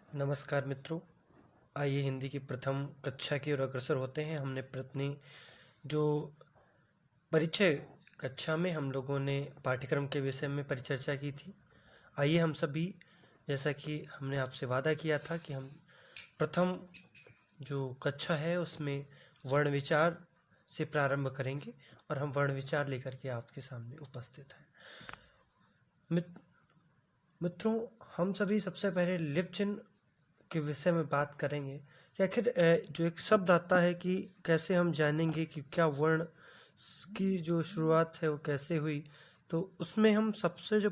नमस्कार मित्रों, आइए हिंदी की प्रथम कक्षा की ओर अग्रसर होते हैं। हमने अपनी जो परिचय कक्षा में हम लोगों ने पाठ्यक्रम के विषय में परिचर्चा की थी। आइए हम सभी, जैसा कि हमने आपसे वादा किया था कि हम प्रथम जो कक्षा है उसमें वर्ण विचार से प्रारंभ करेंगे और हम वर्ण विचार लेकर के आपके सामने उपस्थित हैं। मित्रों, हम सभी सबसे पहले लिप चिन्ह के विषय में बात करेंगे कि आखिर जो एक शब्द आता है कि कैसे हम जानेंगे कि क्या वर्ण की जो शुरुआत है वो कैसे हुई। तो उसमें हम सबसे जो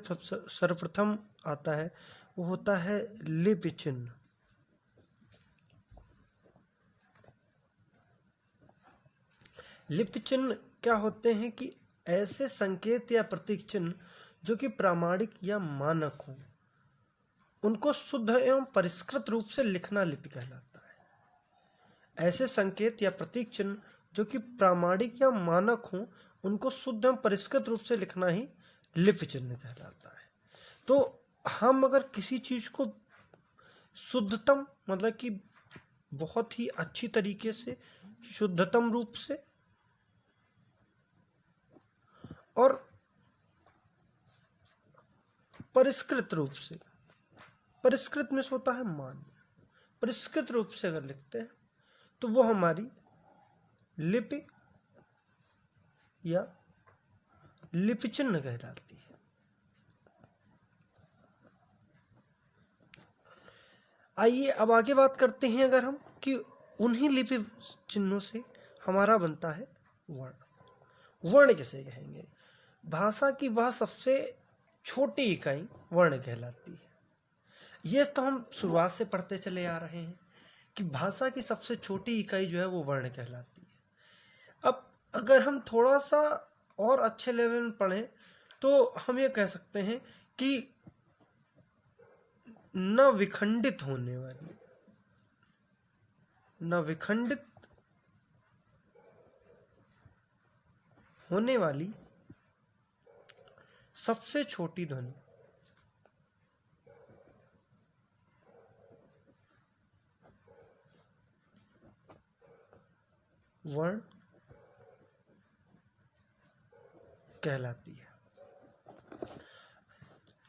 सर्वप्रथम आता है वो होता है लिपि चिन्ह। लिपि चिन्ह क्या होते हैं कि ऐसे संकेत या प्रतीक चिन्ह जो कि प्रामाणिक या मानक हो, उनको शुद्ध एवं परिष्कृत रूप से लिखना लिपि कहलाता है। ऐसे संकेत या प्रतीक चिन्ह जो कि प्रामाणिक या मानक हो, उनको शुद्ध एवं परिष्कृत रूप से लिखना ही लिपि चिन्ह कहलाता है। तो हम अगर किसी चीज को शुद्धतम, मतलब कि बहुत ही अच्छी तरीके से, शुद्धतम रूप से और परिष्कृत रूप से, परिष्कृत में होता है मान, परिष्कृत रूप से अगर लिखते हैं तो वो हमारी लिपि या लिपि चिन्ह कहलाती है। आइए अब आगे बात करते हैं अगर हम कि उन्हीं लिपि चिन्हों से हमारा बनता है वर्ण। वर्ण किसे कहेंगे? भाषा की वह सबसे छोटी इकाई वर्ण कहलाती है। ये तो हम शुरुआत से पढ़ते चले आ रहे हैं कि भाषा की सबसे छोटी इकाई जो है वो वर्ण कहलाती है। अब अगर हम थोड़ा सा और अच्छे लेवल में पढ़ें तो हम ये कह सकते हैं कि न विखंडित होने वाली, न विखंडित होने वाली सबसे छोटी ध्वनि वर्ण कहलाती है।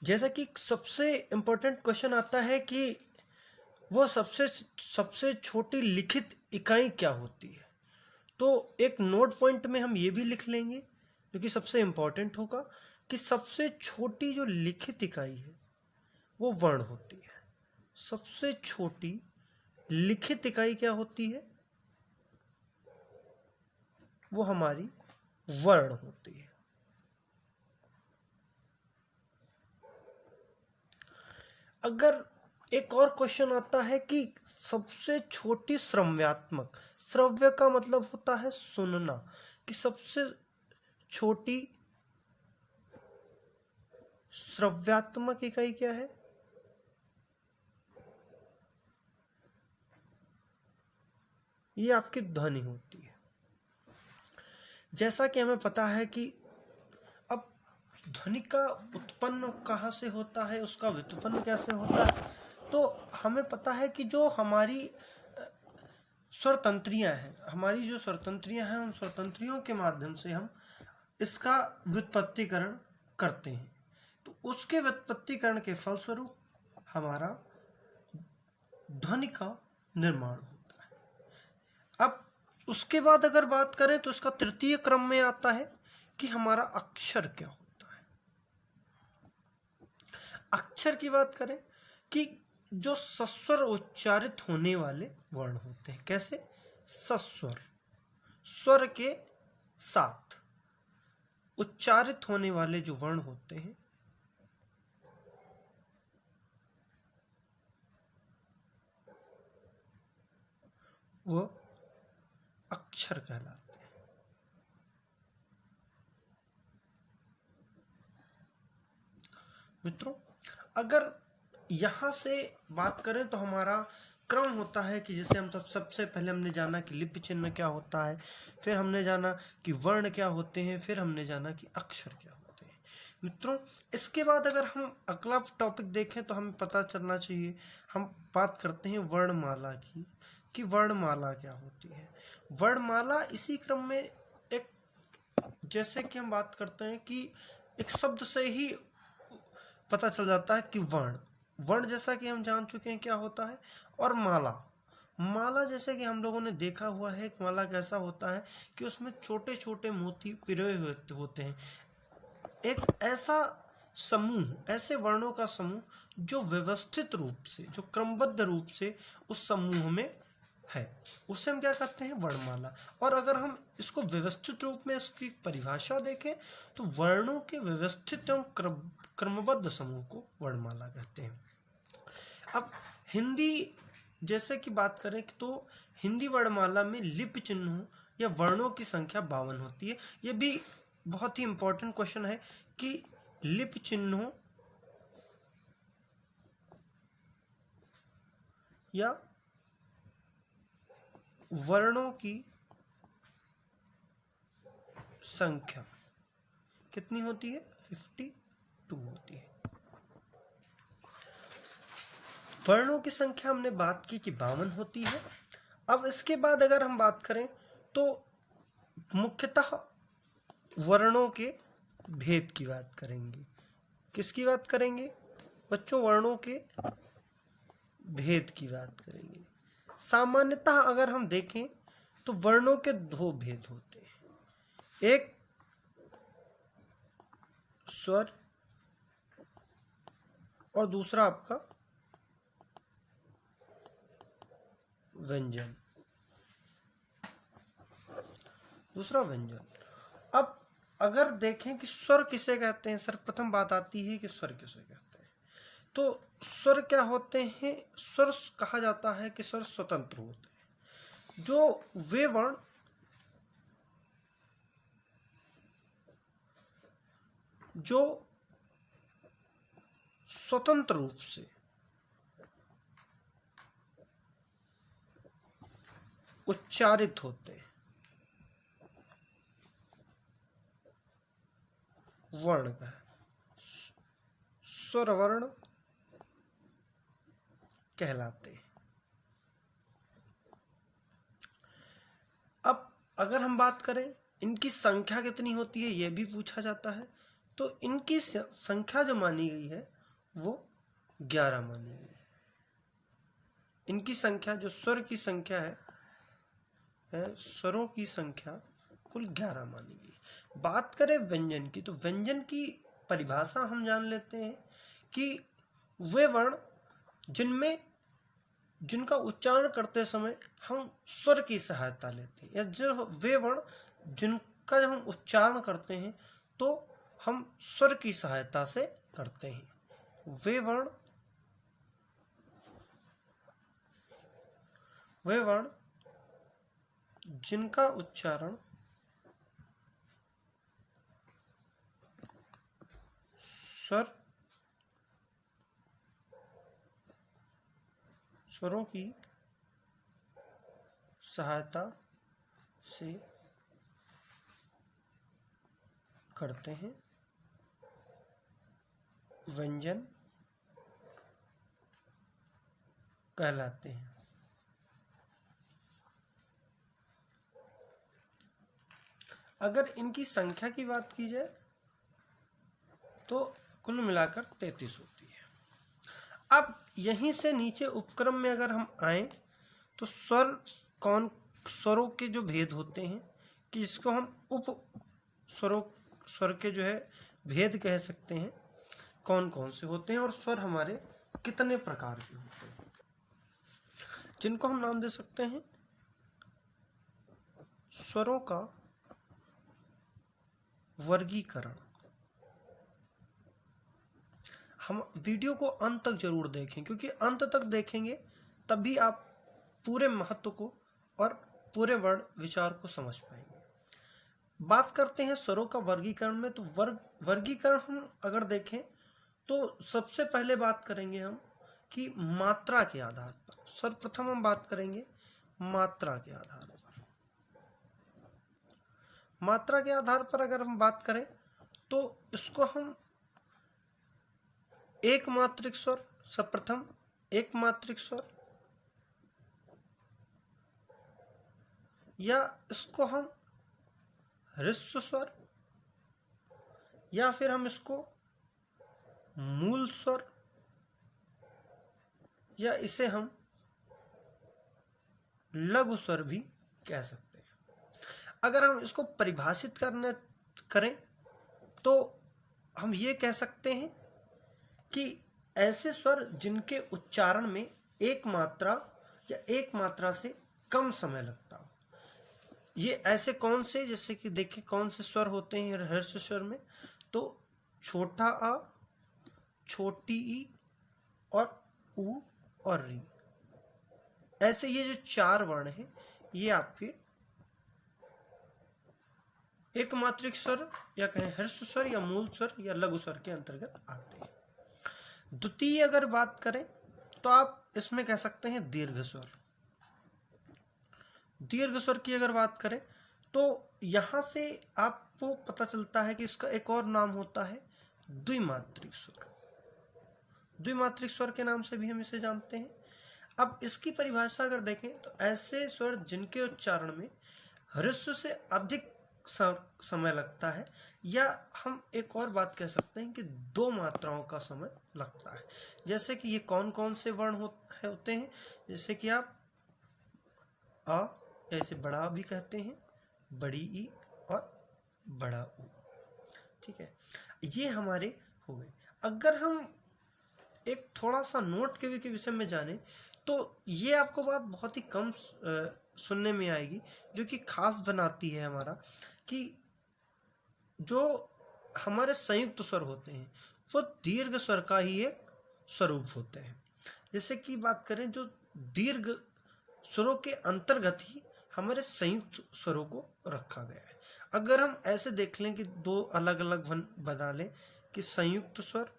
जैसा कि सबसे इंपॉर्टेंट क्वेश्चन आता है कि वो सबसे छोटी लिखित इकाई क्या होती है, तो एक नोट पॉइंट में हम ये भी लिख लेंगे जो कि सबसे इंपॉर्टेंट होगा कि सबसे छोटी जो लिखित इकाई है वो वर्ण होती है। सबसे छोटी लिखित इकाई क्या होती है? वो हमारी वर्ण होती है। अगर एक और क्वेश्चन आता है कि सबसे छोटी श्रव्यात्मक, श्रव्य का मतलब होता है सुनना, कि सबसे छोटी श्रव्यात्मक इकाई क्या है? ये आपकी ध्वनि होती है। जैसा कि हमें पता है कि अब ध्वनि का उत्पन्न कहाँ से होता है, उसका व्युत्पन्न कैसे होता है, तो हमें पता है कि जो हमारी स्वरतंत्रियां हैं, हमारी जो स्वरतंत्रियां हैं, उन स्वरतंत्रियों के माध्यम से हम इसका व्युत्पत्तिकरण करते हैं। तो उसके व्युत्पत्तिकरण के फलस्वरूप हमारा ध्वनि का निर्माण होता है। अब उसके बाद अगर बात करें तो इसका तृतीय क्रम में आता है कि हमारा अक्षर क्या होता है। अक्षर की बात करें कि जो सस्वर उच्चारित होने वाले वर्ण होते हैं। कैसे? सस्वर, स्वर के साथ उच्चारित होने वाले जो वर्ण होते हैं वो अक्षर कहलाते हैं। मित्रों, अगर यहां से बात करें तो हमारा क्रम होता है कि जैसे हम सबसे पहले हमने जाना कि लिपि चिन्ह क्या होता है, फिर हमने जाना कि वर्ण क्या होते हैं, फिर हमने जाना कि अक्षर क्या होते हैं। मित्रों, इसके बाद अगर हम अगला टॉपिक देखें तो हमें पता चलना चाहिए, हम बात करते हैं वर्णमाला की, कि वर्णमाला क्या होती है। वर्णमाला इसी क्रम में एक, जैसे कि हम बात करते हैं कि एक शब्द से ही पता चल जाता है कि वर्ण जैसा कि हम जान चुके हैं क्या होता है, और माला जैसे कि हम लोगों ने देखा हुआ है, एक माला कैसा होता है कि उसमें छोटे छोटे मोती पिरोए हुए होते हैं। एक ऐसा समूह, ऐसे वर्णों का समूह जो व्यवस्थित रूप से, जो क्रमबद्ध रूप से उस समूह में है, उसे हम क्या कहते हैं, वर्णमाला। और अगर हम इसको व्यवस्थित रूप में इसकी परिभाषा देखें तो वर्णों के व्यवस्थित एवं क्रमबद्ध समूह को वर्णमाला कहते हैं। अब हिंदी जैसे कि बात करें तो हिंदी वर्णमाला में लिपि चिन्हों या वर्णों की संख्या 52 होती है। यह भी बहुत ही इंपॉर्टेंट क्वेश्चन है कि लिपि चिन्हों या वर्णों की संख्या कितनी होती है, 52 होती है। वर्णों की संख्या हमने बात की कि 52 होती है। अब इसके बाद अगर हम बात करें तो मुख्यतः वर्णों के भेद की बात करेंगे। किसकी बात करेंगे बच्चों, वर्णों के भेद की बात करेंगे। सामान्यतः अगर हम देखें तो वर्णों के दो भेद होते हैं, एक स्वर और दूसरा आपका व्यंजन, अब अगर देखें कि स्वर किसे कहते हैं, सर्वप्रथम बात आती है कि स्वर किसे कहते हैं। तो स्वर क्या होते हैं, स्वर कहा जाता है कि स्वर स्वतंत्र होते हैं, जो वे वर्ण जो स्वतंत्र रूप से उच्चारित होते हैं, वर्ण का स्वर वर्ण कहलाते हैं। अब अगर हम बात करें इनकी संख्या कितनी होती है, यह भी पूछा जाता है। तो इनकी संख्या जो मानी गई है वो 11 मानी गई है। इनकी संख्या, जो स्वर की संख्या है, स्वरों की संख्या कुल 11 मानी गई। बात करें व्यंजन की, तो व्यंजन की परिभाषा हम जान लेते हैं कि वे वर्ण जिनका उच्चारण करते समय हम स्वर की सहायता लेते हैं, या जो वे वर्ण जिनका जब हम उच्चारण करते हैं तो हम स्वर की सहायता से करते हैं। वे वर्ण जिनका उच्चारण स्वरों की सहायता से करते हैं, व्यंजन कहलाते हैं। अगर इनकी संख्या की बात की जाए तो कुल मिलाकर 33 होती है। अब यहीं से नीचे उपक्रम में अगर हम आए तो स्वरों के जो भेद होते हैं, कि इसको हम स्वर के जो है भेद कह सकते हैं, कौन कौन से होते हैं और स्वर हमारे कितने प्रकार के होते हैं, जिनको हम नाम दे सकते हैं स्वरों का वर्गीकरण। हम वीडियो को अंत तक जरूर देखें, क्योंकि अंत तक देखेंगे तभी आप पूरे महत्व को और पूरे वर्ण विचार को समझ पाएंगे। बात करते हैं स्वरों का वर्गीकरण में, तो वर्गीकरण हम अगर देखें तो सबसे पहले बात करेंगे हम कि मात्रा के आधार पर। सर्वप्रथम हम बात करेंगे मात्रा के आधार पर। मात्रा के आधार पर अगर हम बात करें तो इसको हम एक मात्रिक स्वर, सर्वप्रथम एक मात्रिक स्वर, या इसको हम ह्रस्व स्वर, या फिर हम इसको मूल स्वर, या इसे हम लघु स्वर भी कह सकते हैं। अगर हम इसको परिभाषित करें तो हम ये कह सकते हैं कि ऐसे स्वर जिनके उच्चारण में एक मात्रा या एक मात्रा से कम समय लगता हो। ये ऐसे कौन से, जैसे कि देखिए कौन से स्वर होते हैं ह्रस्व स्वर में, तो छोटा आ, छोटी ई और ऊ और री। ऐसे ये जो चार वर्ण हैं ये आपके एक मात्रिक स्वर या कहें ह्रस्व स्वर या मूल स्वर या लघु स्वर के अंतर्गत आते हैं। द्वितीय अगर बात करें तो आप इसमें कह सकते हैं दीर्घ स्वर। दीर्घ स्वर की अगर बात करें तो यहां से आपको पता चलता है कि इसका एक और नाम होता है द्विमात्रिक स्वर। द्विमात्रिक स्वर के नाम से भी हम इसे जानते हैं। अब इसकी परिभाषा अगर देखें तो ऐसे स्वर जिनके उच्चारण में ह्रस्व से अधिक समय लगता है, या हम एक और बात कह सकते हैं कि दो मात्राओं का समय लगता है। जैसे कि ये कौन कौन से वर्ण होते हैं, जैसे कि आप आ, या इसे बड़ा भी कहते हैं, बड़ी ई और बड़ा ऊ। ठीक है, ये हमारे हो गए। अगर हम एक थोड़ा सा नोट के विषय में जाने तो ये आपको बात बहुत ही कम सुनने में आएगी, जो कि खास बनाती है हमारा, कि जो हमारे संयुक्त स्वर होते हैं वो दीर्घ स्वर का ही एक स्वरूप होते हैं। जैसे कि बात करें, जो दीर्घ स्वरों के अंतर्गत ही हमारे संयुक्त स्वरों को रखा गया है। अगर हम ऐसे देख लें कि दो अलग अलग बना लें कि संयुक्त स्वर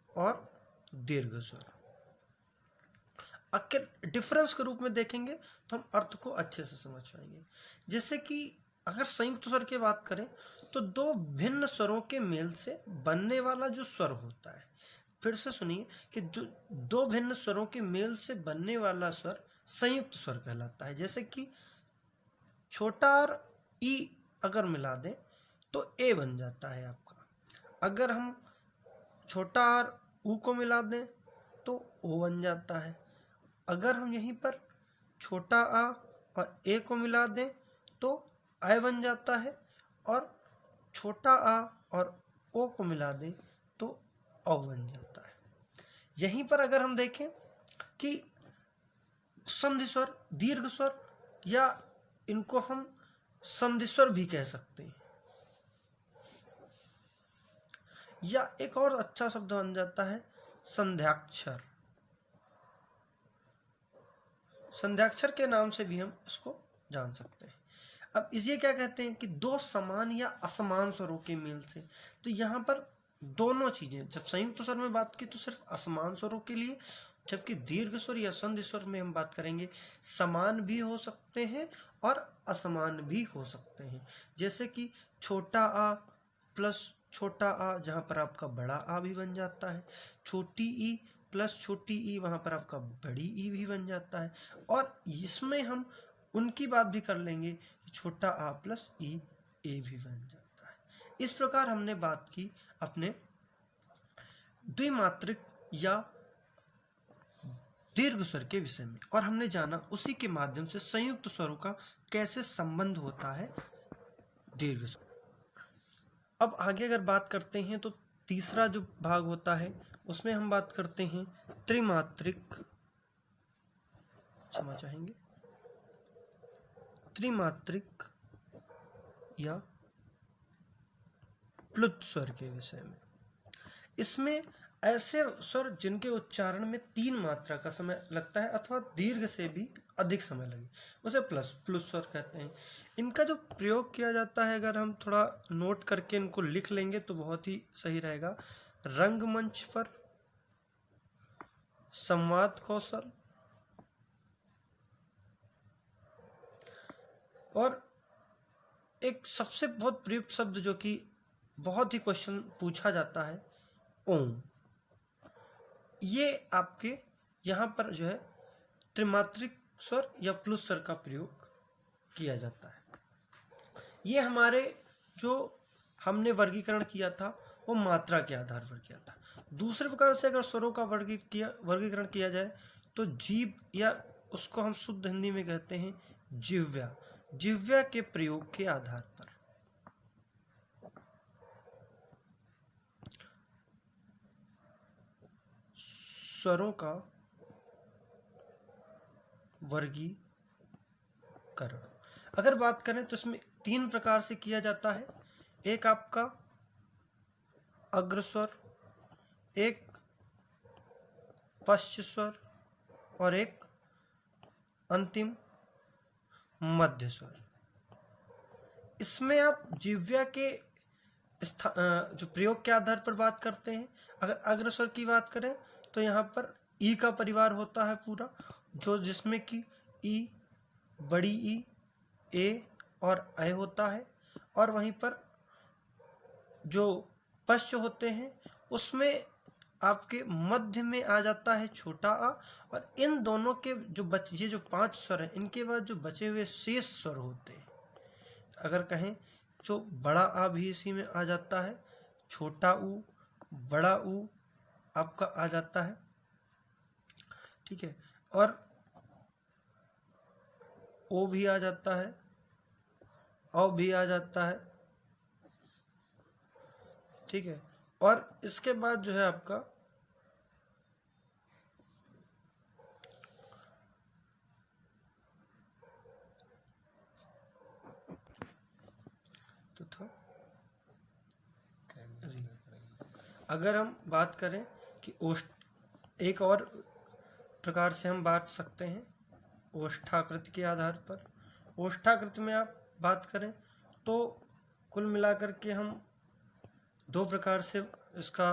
और दीर्घ स्वर, अगर डिफरेंस के रूप में देखेंगे तो हम अर्थ को अच्छे से समझ पाएंगे। जैसे कि अगर संयुक्त स्वर की बात करें तो दो भिन्न स्वरों के मेल से बनने वाला जो स्वर होता है, फिर से सुनिए कि जो दो भिन्न स्वरों के मेल से बनने वाला स्वर संयुक्त स्वर कहलाता है। जैसे कि छोटा और ई अगर मिला दें तो ए बन जाता है आपका। अगर हम छोटा और ऊ को मिला दें तो ओ बन जाता है। अगर हम यहीं पर छोटा आ और ए को मिला दें तो आय बन जाता है, और छोटा आ और ओ को मिला दें तो औ बन जाता है। यहीं पर अगर हम देखें कि संधि स्वर, दीर्घ स्वर, या इनको हम संधि स्वर भी कह सकते हैं, या एक और अच्छा शब्द बन जाता है संध्याक्षर। संध्याक्षर के नाम से भी हम इसको जान सकते हैं। अब इसे क्या कहते हैं कि दो समान या असमान स्वरों के मेल से। तो यहाँ पर दोनों चीजें, जब संयुक्त स्वर में बात की तो सिर्फ असमान स्वरों के लिए, जबकि दीर्घ स्वर या संधि स्वर में हम बात करेंगे समान भी हो सकते हैं और असमान भी हो सकते हैं। जैसे कि छोटा आ प्लस छोटा आ, जहां पर आपका बड़ा आ भी बन जाता है। छोटी ई प्लस छोटी ई, वहां पर आपका बड़ी ई भी बन जाता है। और इसमें हम उनकी बात भी कर लेंगे कि छोटा आ प्लस ई ए भी बन जाता है। इस प्रकार हमने बात की अपने द्विमात्रिक या दीर्घ स्वर के विषय में, और हमने जाना उसी के माध्यम से संयुक्त स्वरों का कैसे संबंध होता है दीर्घ स्वर। अब आगे अगर बात करते हैं तो तीसरा जो भाग होता है उसमें हम बात करते हैं त्रिमात्रिक, क्षमा चाहेंगे, त्रिमात्रिक या प्लुत स्वर के विषय में। इसमें ऐसे स्वर जिनके उच्चारण में 3 मात्रा का समय लगता है अथवा दीर्घ से भी अधिक समय लगे, उसे प्लुत स्वर कहते हैं। इनका जो प्रयोग किया जाता है, अगर हम थोड़ा नोट करके इनको लिख लेंगे तो बहुत ही सही रहेगा। रंगमंच पर, संवाद कौशल, और एक सबसे बहुत प्रयुक्त शब्द जो कि बहुत ही क्वेश्चन पूछा जाता है ओम। ये आपके यहाँ पर जो है त्रिमात्रिक स्वर या प्लुस स्वर का प्रयोग किया जाता है। ये हमारे जो हमने वर्गीकरण किया था वो मात्रा के आधार पर किया था। दूसरे प्रकार से अगर स्वरों का वर्गीकरण किया जाए तो जीभ, या उसको हम शुद्ध हिंदी में कहते हैं जिह्वा, जिह्वा के प्रयोग के आधार पर स्वरों का वर्गीकरण अगर बात करें तो इसमें 3 प्रकार से किया जाता है। एक आपका अग्रस्वर, एक पश्च स्वर और एक अंतिम मध्य स्वर। इसमें आप जिह्वा के जो प्रयोग के आधार पर बात करते हैं। अगर अग्रस्वर की बात करें तो यहाँ पर ई का परिवार होता है पूरा, जो जिसमें कि ई, बड़ी ई, ए और ऐ होता है। और वहीं पर जो पश्च होते हैं उसमें आपके मध्य में आ जाता है छोटा आ, और इन दोनों के जो ये जो 5 स्वर हैं, इनके बाद जो बचे हुए शेष स्वर होते हैं, अगर कहें जो बड़ा आ भी इसी में आ जाता है, छोटा ऊ, बड़ा ऊ आपका आ जाता है, ठीक है, और ओ भी आ जाता है, औ भी आ जाता है, ठीक है। और इसके बाद जो है आपका तो था अगर हम बात करें कि एक और प्रकार से हम बांट सकते हैं ओष्ठाकृति के आधार पर। ओष्ठाकृति में आप बात करें तो कुल मिलाकर के हम 2 प्रकार से इसका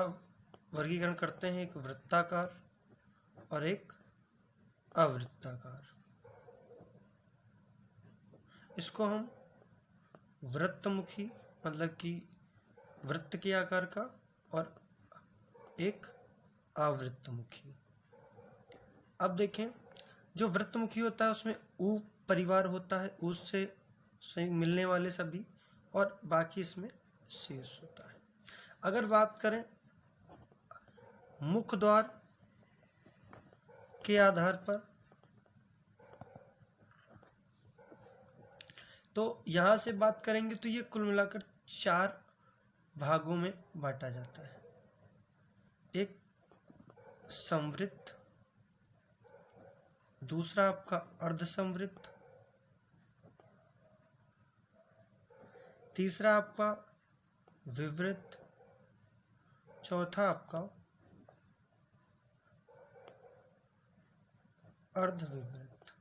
वर्गीकरण करते हैं, एक वृत्ताकार और एक अवृत्ताकार। इसको हम वृत्तमुखी मतलब कि वृत्त के आकार का, और एक आवृत्तमुखी। अब देखें, जो वृत्तमुखी होता है उसमें ऊ परिवार होता है, ऊ से मिलने वाले सभी, और बाकी इसमें शेष होता है। अगर बात करें मुख द्वार के आधार पर तो यहां से बात करेंगे तो ये कुल मिलाकर 4 भागों में बांटा जाता है। एक संवृत्त, दूसरा आपका अर्धसंवृत्त, तीसरा आपका विवृत्त, चौथा आपका अर्धविवृत्त।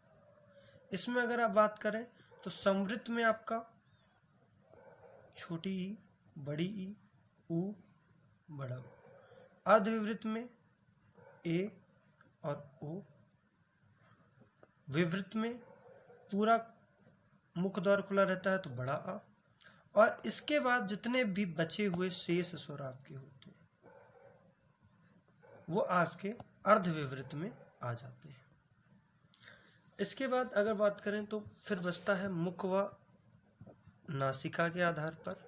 इसमें अगर आप बात करें तो संवृत्त में आपका छोटी ई, बड़ी ई, ऊ, बड़ा ऊ। अर्धविवृत्त में ए और ओ। विवृत्त में पूरा मुख द्वार खुला रहता है तो बड़ा आ, और इसके बाद जितने भी बचे हुए शेष स्वर आपके होते हैं वो आपके अर्धविवृत्त में आ जाते हैं। इसके बाद अगर बात करें तो फिर बचता है मुख व नासिका के आधार पर।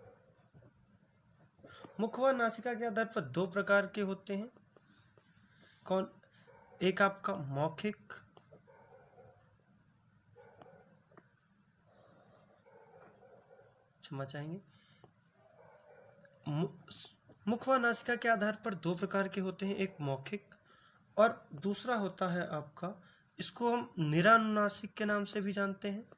मुख व नासिका के आधार पर 2 प्रकार के होते हैं। कौन? एक आपका मौखिक, क्षमा चाहेंगे, मुख व नासिका के आधार पर 2 प्रकार के होते हैं, एक मौखिक और दूसरा होता है आपका, इसको हम निरानुनासिक के नाम से भी जानते हैं,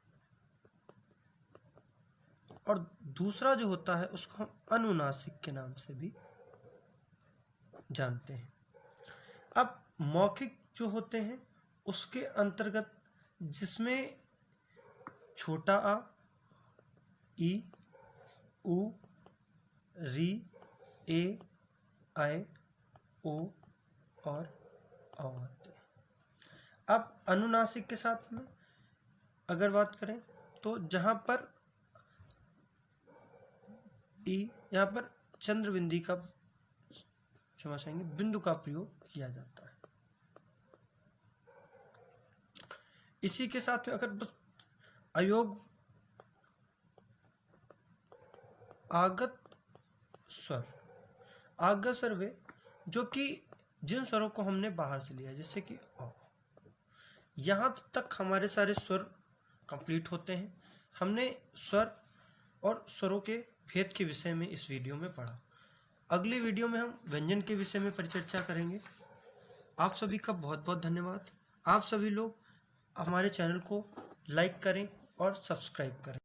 और दूसरा जो होता है उसको हम अनुनासिक के नाम से भी जानते हैं। अब मौखिक जो होते हैं उसके अंतर्गत जिसमें छोटा आ, ई, ऊ, री, ए, ऐ, ओ और औ आते हैं। अब अनुनासिक के साथ में अगर बात करें तो जहां पर ई, यहाँ पर चंद्रबिंदी का क्षमा चाहेंगे बिंदु का प्रयोग किया जाता है। इसी के साथ में अगर बस अयोग आगत स्वर वे जो कि जिन स्वरों को हमने बाहर से लिया, जैसे कि अ, यहाँ तक हमारे सारे स्वर कंप्लीट होते हैं। हमने स्वर और स्वरों के भेद के विषय में इस वीडियो में पढ़ा। अगली वीडियो में हम व्यंजन के विषय में परिचर्चा करेंगे। आप सभी का बहुत बहुत धन्यवाद। आप सभी लोग हमारे चैनल को लाइक करें और सब्सक्राइब करें।